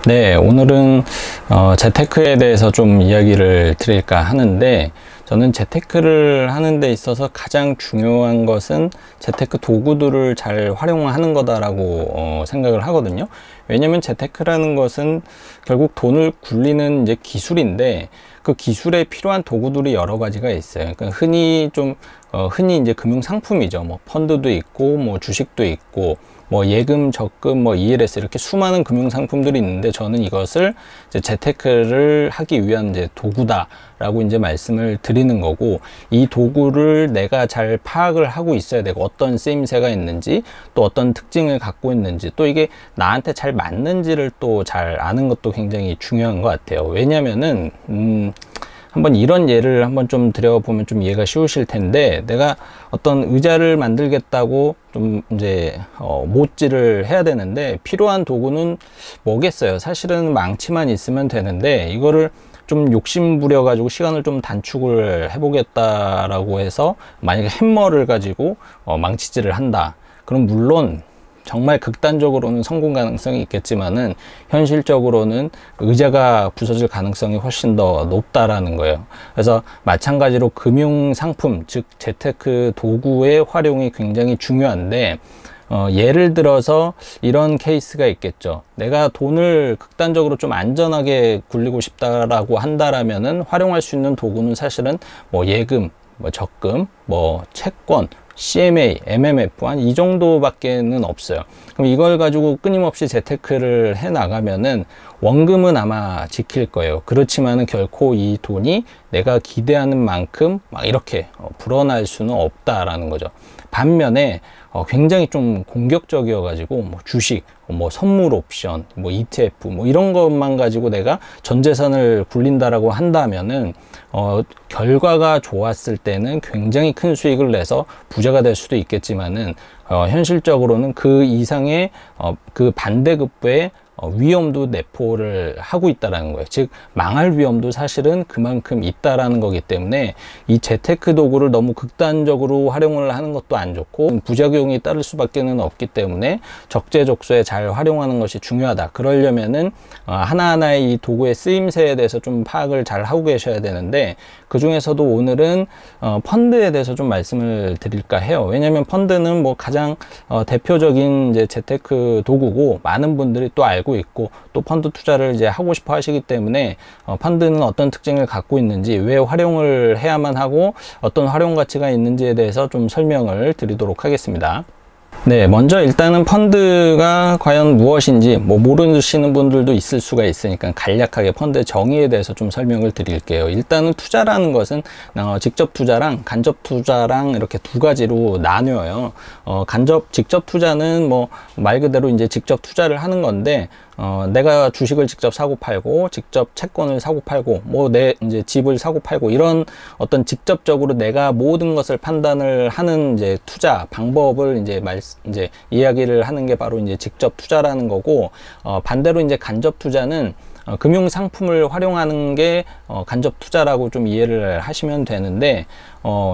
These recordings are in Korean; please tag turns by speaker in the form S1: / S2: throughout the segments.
S1: 네, 오늘은 재테크에 대해서 좀 이야기를 드릴까 하는데, 저는 재테크를 하는 데 있어서 가장 중요한 것은 재테크 도구들을 잘 활용하는 거다라고 생각을 하거든요. 왜냐면 재테크라는 것은 결국 돈을 굴리는 이제 기술인데, 그 기술에 필요한 도구들이 여러 가지가 있어요. 그러니까 흔히 이제 금융 상품이죠. 뭐 펀드도 있고, 뭐 주식도 있고, 뭐 예금, 적금, 뭐 ELS 이렇게 수많은 금융 상품들이 있는데, 저는 이것을 이제 재테크를 하기 위한 이제 도구다라고 이제 말씀을 드리는 거고, 이 도구를 내가 잘 파악을 하고 있어야 되고, 어떤 쓰임새가 있는지, 또 어떤 특징을 갖고 있는지, 또 이게 나한테 잘 맞는지를 또 잘 아는 것도 굉장히 중요한 것 같아요. 왜냐면은 한번 이런 예를 한번 좀 드려보면 좀 이해가 쉬우실 텐데, 내가 어떤 의자를 만들겠다고 좀 이제 못질을 해야 되는데, 필요한 도구는 뭐겠어요? 사실은 망치만 있으면 되는데, 이거를 좀 욕심 부려 가지고 시간을 좀 단축을 해보겠다라고 해서 만약에 햄머를 가지고 망치질을 한다. 그럼 물론 정말 극단적으로는 성공 가능성이 있겠지만은, 현실적으로는 의자가 부서질 가능성이 훨씬 더 높다라는 거예요. 그래서 마찬가지로 금융 상품, 즉 재테크 도구의 활용이 굉장히 중요한데, 예를 들어서 이런 케이스가 있겠죠. 내가 돈을 극단적으로 좀 안전하게 굴리고 싶다라고 한다라면은, 활용할 수 있는 도구는 사실은 뭐 예금, 뭐 적금, 뭐 채권, CMA, MMF 한 이 정도밖에는 없어요. 그럼 이걸 가지고 끊임없이 재테크를 해 나가면은 원금은 아마 지킬 거예요. 그렇지만은 결코 이 돈이 내가 기대하는 만큼 막 이렇게 불어날 수는 없다라는 거죠. 반면에 굉장히 좀 공격적이어 가지고 뭐 주식, 뭐 선물 옵션, 뭐 ETF 뭐 이런 것만 가지고 내가 전 재산을 굴린다라고 한다면은 결과가 좋았을 때는 굉장히 큰 수익을 내서 부자가 될 수도 있겠지만은 현실적으로는 그 이상의 그 반대급부의 위험도 내포를 하고 있다라는 거예요. 즉 망할 위험도 사실은 그만큼 있다라는 거기 때문에, 이 재테크 도구를 너무 극단적으로 활용을 하는 것도 안 좋고 부작용이 따를 수밖에는 없기 때문에 적재적소에 잘 활용하는 것이 중요하다. 그러려면은 하나하나의 이 도구의 쓰임새에 대해서 좀 파악을 잘 하고 계셔야 되는데, 그 중에서도 오늘은 펀드에 대해서 좀 말씀을 드릴까 해요. 왜냐하면 펀드는 뭐 가장 대표적인 이제 재테크 도구고, 많은 분들이 또 알고 있고, 또 펀드 투자를 이제 하고 싶어 하시기 때문에 펀드는 어떤 특징을 갖고 있는지, 왜 활용을 해야만 하고 어떤 활용 가치가 있는지에 대해서 좀 설명을 드리도록 하겠습니다. 네, 먼저 일단은 펀드가 과연 무엇인지 뭐 모르시는 분들도 있을 수가 있으니까 간략하게 펀드의 정의에 대해서 좀 설명을 드릴게요. 일단은 투자라는 것은 직접 투자랑 간접 투자랑 이렇게 두 가지로 나뉘어요. 직접 투자는 뭐 말 그대로 이제 직접 투자를 하는 건데, 내가 주식을 직접 사고 팔고, 직접 채권을 사고 팔고, 뭐 내 이제 집을 사고 팔고, 이런 어떤 직접적으로 내가 모든 것을 판단을 하는 이제 투자 방법을 이제 이야기를 하는 게 바로 이제 직접 투자라는 거고, 반대로 이제 간접 투자는 금융 상품을 활용하는 게 간접 투자라고 좀 이해를 하시면 되는데,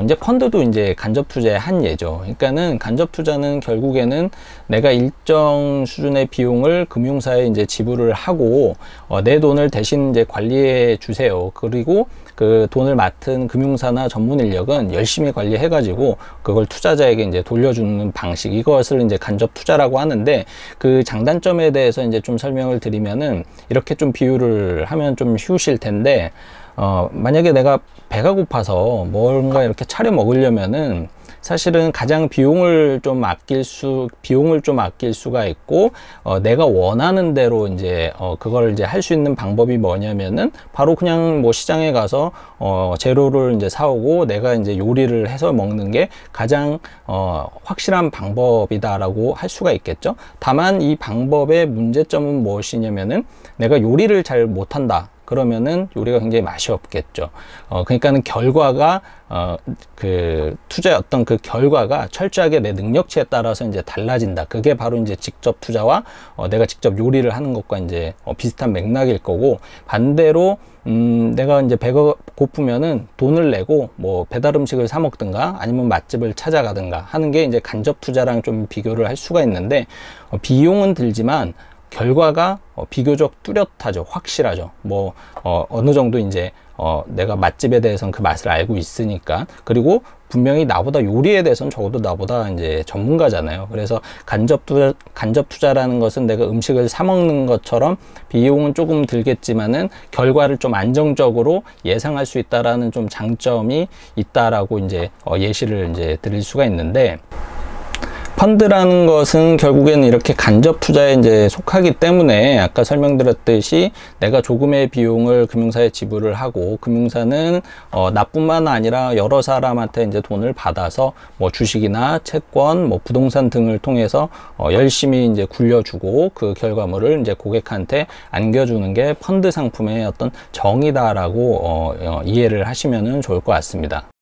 S1: 이제 펀드도 이제 간접 투자의 한 예죠. 그러니까는 간접 투자는 결국에는 내가 일정 수준의 비용을 금융사에 이제 지불을 하고, 내 돈을 대신 이제 관리해 주세요. 그리고 그 돈을 맡은 금융사나 전문 인력은 열심히 관리해 가지고 그걸 투자자에게 이제 돌려주는 방식, 이것을 이제 간접 투자라고 하는데, 그 장단점에 대해서 이제 좀 설명을 드리면은, 이렇게 좀 비유를 하면 좀 쉬우실 텐데, 만약에 내가 배가 고파서 뭔가 이렇게 차려 먹으려면은 사실은 가장 비용을 좀 아낄 수가 있고, 내가 원하는 대로 이제 그걸 이제 할 수 있는 방법이 뭐냐면은, 바로 그냥 뭐 시장에 가서 재료를 이제 사오고 내가 이제 요리를 해서 먹는 게 가장 확실한 방법이다라고 할 수가 있겠죠. 다만 이 방법의 문제점은 무엇이냐면은, 내가 요리를 잘 못한다. 그러면은 요리가 굉장히 맛이 없겠죠. 그러니까는 결과가 그 투자의 어떤 그 결과가 철저하게 내 능력치에 따라서 이제 달라진다. 그게 바로 이제 직접 투자와 내가 직접 요리를 하는 것과 이제 비슷한 맥락일 거고, 반대로 내가 이제 배가 고프면은 돈을 내고 뭐 배달 음식을 사 먹든가 아니면 맛집을 찾아가든가 하는 게 이제 간접 투자랑 좀 비교를 할 수가 있는데, 비용은 들지만 결과가 비교적 뚜렷하죠. 확실하죠. 뭐 어느 정도 이제 내가 맛집에 대해서는 그 맛을 알고 있으니까. 그리고 분명히 나보다 요리에 대해서는 적어도 나보다 이제 전문가잖아요. 그래서 간접 투자라는 것은 내가 음식을 사 먹는 것처럼 비용은 조금 들겠지만은 결과를 좀 안정적으로 예상할 수 있다라는 좀 장점이 있다라고 이제 예시를 이제 드릴 수가 있는데, 펀드라는 것은 결국에는 이렇게 간접 투자에 이제 속하기 때문에 아까 설명드렸듯이 내가 조금의 비용을 금융사에 지불을 하고, 금융사는 나뿐만 아니라 여러 사람한테 이제 돈을 받아서 뭐 주식이나 채권, 뭐 부동산 등을 통해서 열심히 이제 굴려주고 그 결과물을 이제 고객한테 안겨주는 게 펀드 상품의 어떤 정의다라고 이해를 하시면은 좋을 것 같습니다.